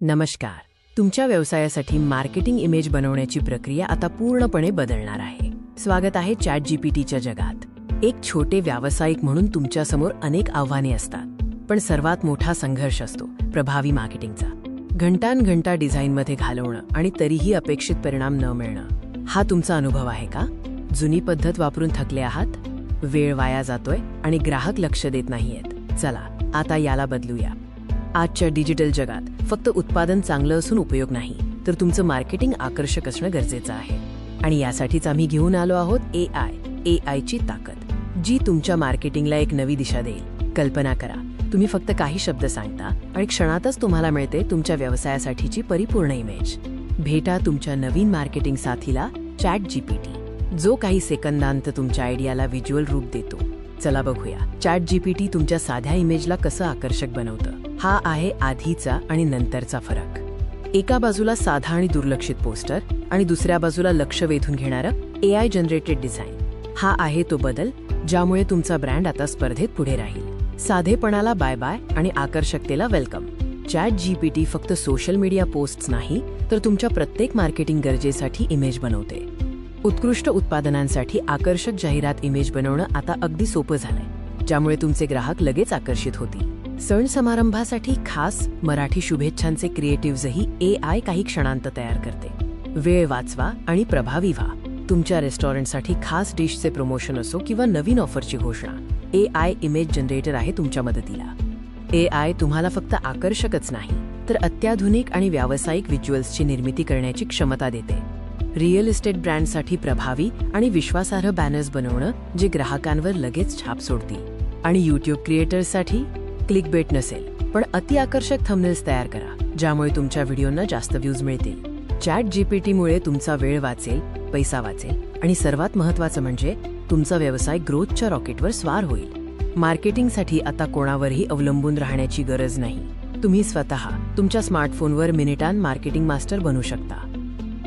नमस्कार. तुमच्या व्यवसायासाठी मार्केटिंग इमेज बनवण्याची प्रक्रिया आता पूर्णपणे बदलणार आहे. स्वागत आहे ChatGPTच्या जगात. एक छोटे व्यावसायिक म्हणून तुमच्यासमोर अनेक आव्हाने असतात, पण सर्वात मोठा संघर्ष असतो प्रभावी मार्केटिंगचा. घंटांघंटा डिझाईनमध्ये घालवणं आणि तरीही अपेक्षित परिणाम न मिळणं. हा तुमचा अनुभव आहे का? जुनी पद्धत वापरून थकले आहात? वेळ वाया जातोय आणि ग्राहक लक्ष देत नाहीयेत. चला आता याला बदलूया. आजच्या डिजिटल जगात फक्त उत्पादन चांगलं असून उपयोग नाही, तर तुमचं मार्केटिंग आकर्षक असणं गरजेचं आहे. आणि यासाठीच आम्ही घेऊन आलो आहोत एआयची ताकद, जी तुमच्या मार्केटिंगला एक नवी दिशा देईल. कल्पना करा, तुम्ही फक्त काही शब्द सांगता आणि क्षणातच तुम्हाला मिळते तुमच्या व्यवसायासाठीची परिपूर्ण इमेज. भेटा तुमच्या नवीन मार्केटिंग साथीला ChatGPT, जो काही सेकंदांत तुमच्या आयडियाला व्हिज्युअल रूप देतो. चला बघूया ChatGPT तुमच्या साध्या इमेजला कसं आकर्षक बनवतं. हा आहे आधीचा आणि नंतरचा फरक. एका बाजूला साधा आणि दुर्लक्षित पोस्टर आणि दुसऱ्या बाजूला लक्ष वेधून घेणारं AI जनरेटेड डिझाईन. हा आहे तो बदल ज्यामुळे तुमचा ब्रँड आता स्पर्धेत पुढे राहील. साधेपणाला बाय बाय आणि आकर्षकतेला वेलकम. ChatGPT फक्त सोशल मीडिया पोस्ट्स नाही, तर तुमच्या प्रत्येक मार्केटिंग गरजेसाठी इमेज बनवते. उत्कृष्ट उत्पादनांसाठी आकर्षक जाहिरात इमेज बनवणं आता अगदी सोपं झालंय, ज्यामुळे तुमचे ग्राहक लगेच आकर्षित होतील. सण समारंभासाठी खास मराठी शुभेच्छांचे क्रिएटिव्हजही AI काही क्षणांत तयार करते. वेळ वाचवा आणि प्रभावी व्हा. तुमच्या रेस्टॉरंटसाठी खास डिशचे प्रमोशन असो किंवा नवीन ऑफरची घोषणा, AI इमेज जनरेटर आहे तुमच्या मदतीला. AI तुम्हाला फक्त आकर्षकच नाही, तर अत्याधुनिक आणि व्यावसायिक व्हिज्युअल्सची निर्मिती करण्याची क्षमता देते. रिअल इस्टेट ब्रँडसाठी प्रभावी आणि विश्वासार्ह बॅनर्स बनवणं, जे ग्राहकांवर लगेच छाप सोडतील. आणि यूट्यूब क्रिएटर्ससाठी क्लिकबेट नसेल, पण अति आकर्षक थंबनेल्स तयार करा, ज्यामुळे तुमच्या व्हिडिओंना जास्त व्ह्यूज मिळतील. ChatGPTमुळे तुमचा वेळ वाचेल, पैसा वाचेल आणि सर्वात महत्त्वाचं म्हणजे तुमचा व्यवसाय ग्रोथच्या रॉकेटवर स्वार होईल. मार्केटिंगसाठी आता कोणावरही अवलंबून राहण्याची गरज नाही. तुम्ही स्वतः तुमच्या स्मार्टफोनवर मिनिटांत मार्केटिंग मास्टर बनू शकता.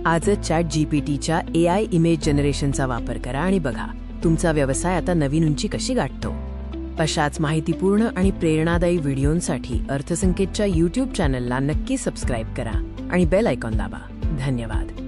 आजच ChatGPTच्या AI इमेज जनरेशनचा वापर करा आणि बघा तुमचा व्यवसाय आता नवीन उंची कशी गाठतो. अशाच माहितीपूर्ण आणि प्रेरणादायी व्हिडिओंसाठी अर्थसंकेतच्या YouTube चॅनलला नक्की सबस्क्राईब करा आणि बेल आयकॉन दाबा. धन्यवाद.